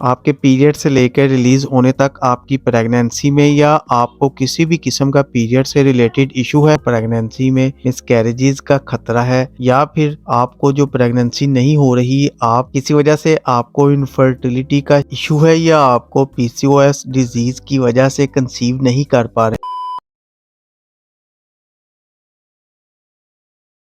आपके पीरियड से लेकर रिलीज होने तक आपकी प्रेगनेंसी में या आपको किसी भी किस्म का पीरियड से रिलेटेड इशू है, प्रेगनेंसी में मिसकैरेजेस का खतरा है, या फिर आपको जो प्रेगनेंसी नहीं हो रही, आप किसी वजह से आपको इनफर्टिलिटी का इशू है, या आपको पीसीओएस डिजीज की वजह से कंसीव नहीं कर पा रहे।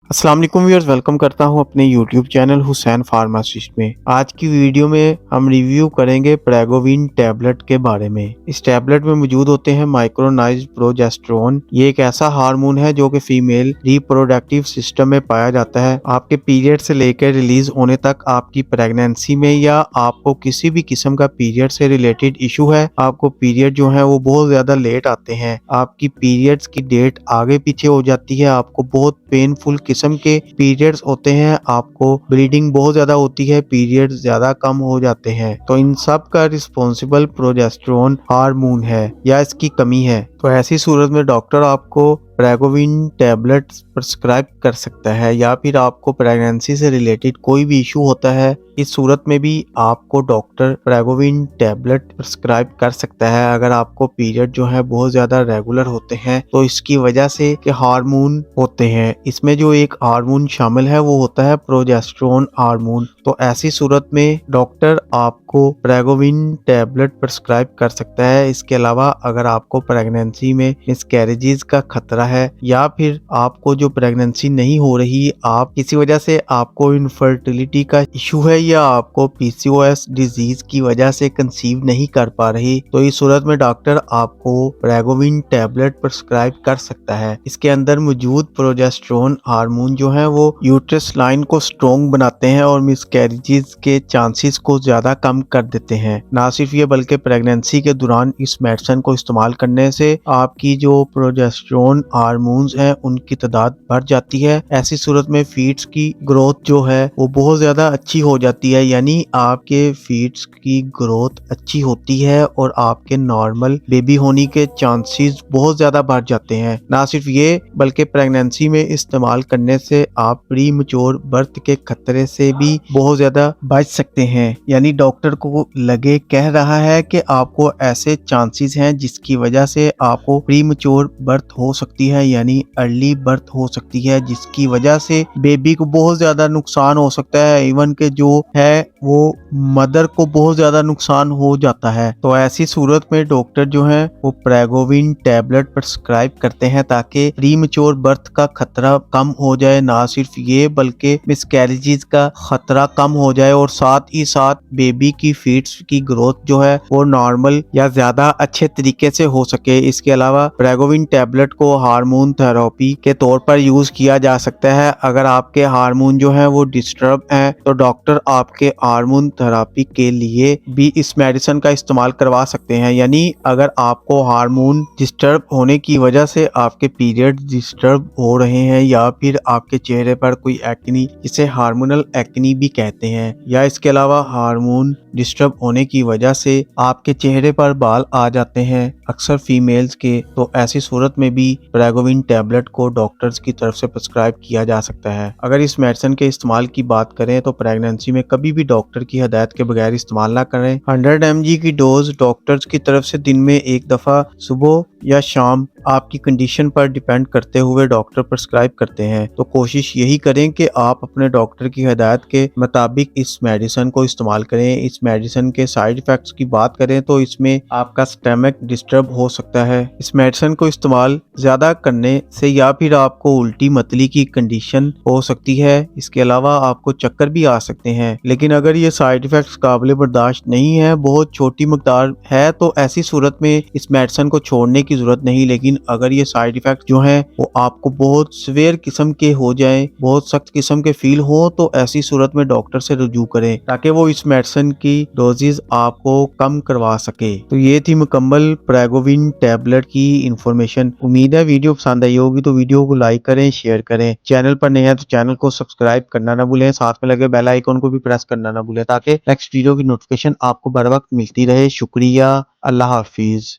अस्सलाम वालेकुम व्यूअर्स, वेलकम करता हूं अपने YouTube चैनल हुसैन फार्मासिस्ट में। आज की वीडियो में हम रिव्यू करेंगे प्रेगोविन टैबलेट के बारे में। इस टैबलेट में मौजूद होते हैं माइक्रोनाइज्ड प्रोजेस्टेरोन। ये एक ऐसा हार्मोन है जो कि फीमेल रिप्रोडक्टिव सिस्टम में पाया जाता है। आपके पीरियड से लेकर रिलीज होने तक आपकी प्रेगनेंसी में या आपको किसी भी किस्म का पीरियड से रिलेटेड इशू है, आपको पीरियड जो है वो बहुत ज्यादा लेट आते हैं, आपकी पीरियड्स की डेट आगे पीछे हो जाती है, आपको बहुत पेनफुल किस्म के पीरियड्स होते हैं, आपको ब्लीडिंग बहुत ज्यादा होती है, पीरियड ज्यादा कम हो जाते हैं, तो इन सब का रिस्पॉन्सिबल प्रोजेस्टेरोन हार्मोन है या इसकी कमी है। तो ऐसी सूरत में डॉक्टर आपको प्रेगोविन टैबलेट प्रिस्क्राइब कर सकता है, या फिर आपको प्रेगनेंसी से रिलेटेड कोई भी इशू होता है, इस सूरत में भी आपको डॉक्टर प्रेगोविन टैबलेट प्रिस्क्राइब कर सकता है। अगर आपको पीरियड जो है बहुत ज्यादा रेगुलर होते हैं तो इसकी वजह से कि हार्मोन होते हैं, इसमें जो एक हार्मोन शामिल है वो होता है प्रोजेस्टेरोन हार्मोन। तो ऐसी सूरत में डॉक्टर आपको प्रेगोविन टैबलेट प्रिस्क्राइब कर सकता है। इसके अलावा अगर आपको प्रेगनेंसी में मिसकैरेजेस का खतरा है, या फिर आपको जो प्रेगनेंसी नहीं हो रही, आप किसी वजह से आपको इनफर्टिलिटी का इशू है, या आपको पीसीओएस डिजीज की वजह से कंसीव नहीं कर पा रही, तो इस सूरत में डॉक्टर आपको प्रेगोविन टैबलेट प्रिस्क्राइब कर सकता है। इसके अंदर मौजूद प्रोजेस्टेरोन हार्मोन जो है वो यूट्रस लाइन को स्ट्रॉन्ग बनाते हैं और मिसकैरेजेस के चांसेस को ज्यादा कम कर देते हैं। ना सिर्फ ये बल्कि प्रेगनेंसी के दौरान इस मेडिसिन को इस्तेमाल करने से आपकी जो प्रोजेस्टेरोन हार्मोन्स हैं उनकी तादाद बढ़ जाती है। ऐसी सूरत में फीट्स की ग्रोथ जो है वो बहुत ज्यादा अच्छी हो जाती है, यानी आपके फीट्स की ग्रोथ अच्छी होती है और आपके नॉर्मल बेबी होने के चांसेस बहुत ज्यादा बढ़ जाते हैं। ना सिर्फ ये बल्कि प्रेगनेंसी में इस्तेमाल करने से आप प्री मैच्योर बर्थ के खतरे से भी बहुत ज्यादा बच सकते हैं। यानी डॉक्टर को लगे कह रहा है कि आपको ऐसे चांसेस हैं जिसकी वजह से आपको प्री मैच्योर बर्थ हो सकती है, यानी अर्ली बर्थ हो सकती है, जिसकी वजह से बेबी को बहुत ज्यादा नुकसान हो सकता है, इवन के जो है वो मदर को बहुत ज्यादा नुकसान हो जाता है। तो ऐसी सूरत में डॉक्टर जो है वो प्रेगोविन टैबलेट प्रिस्क्राइब करते हैं ताकि प्री मैच्योर बर्थ का खतरा कम हो जाए। ना सिर्फ ये बल्कि मिसकैरेजेस का खतरा कम हो जाए और साथ ही साथ बेबी की फीट्स की ग्रोथ जो है वो नॉर्मल या ज्यादा अच्छे तरीके से हो सके। इसके अलावा प्रेगोविन टैबलेट को हार्मोन थेरेपी के तौर पर यूज किया जा सकता है। अगर आपके हार्मोन जो है वो डिस्टर्ब हैं तो डॉक्टर आपके हार्मोन थेरेपी के लिए भी इस मेडिसिन का इस्तेमाल करवा सकते हैं। यानी अगर आपको हार्मोन डिस्टर्ब होने की वजह से आपके पीरियड डिस्टर्ब हो रहे हैं, या फिर आपके चेहरे पर कोई एक्नी, जिसे हार्मोनल एक्नी भी कहते हैं, या इसके अलावा हार्मोन डिस्टर्ब होने की वजह से आपके चेहरे पर बाल आ जाते हैं अक्सर फीमेल्स के, तो ऐसी सूरत में भी प्रेगोविन टैबलेट को डॉक्टर्स की तरफ से प्रिस्क्राइब किया जा सकता है। अगर इस मेडिसिन के इस्तेमाल की बात करें तो प्रेगनेंसी में कभी भी डॉक्टर की हदायत के बगैर इस्तेमाल ना करें। 100 mg की डोज डॉक्टर्स की तरफ से दिन में एक दफा सुबह या शाम आपकी कंडीशन पर डिपेंड करते हुए डॉक्टर प्रिस्क्राइब करते हैं। तो कोशिश यही करें कि आप अपने डॉक्टर की हदायत के मुताबिक इस मेडिसिन को इस्तेमाल करें। इस मेडिसिन के साइड इफेक्ट्स की बात करें तो इसमें आपका स्टमक डिस्टर्ब हो सकता है। इस मेडिसिन को इस्तेमाल ज्यादा करने से या फिर आपको उल्टी मतली की कंडीशन हो सकती है। इसके अलावा आपको चक्कर भी आ सकते हैं। लेकिन अगर ये साइड इफेक्ट्स काबिल बर्दाश्त नहीं है, बहुत छोटी मकदार है, तो ऐसी सूरत में इस मेडिसिन को छोड़ने की जरूरत नहीं। लेकिन अगर ये साइड इफेक्ट जो हैं वो आपको बहुत सीवियर किस्म के हो जाएं, बहुत सख्त किस्म के फील हो, तो ऐसी सूरत में डॉक्टर से रुजू करें ताकि वो इस मेडिसिन की डोजेज आपको कम करवा सके। तो ये थी मुकम्मल प्रेगोविन टैबलेट की इंफॉर्मेशन। उम्मीद है वीडियो पसंद आई होगी, तो वीडियो को लाइक करें, शेयर करें। चैनल पर नए हैं तो चैनल को सब्सक्राइब करना ना भूलें, साथ में लगे बेल आइकन को भी प्रेस करना ना भूलें ताकि नेक्स्ट वीडियो की नोटिफिकेशन आपको बर वक्त मिलती रहे। शुक्रिया, अल्लाह हाफिज।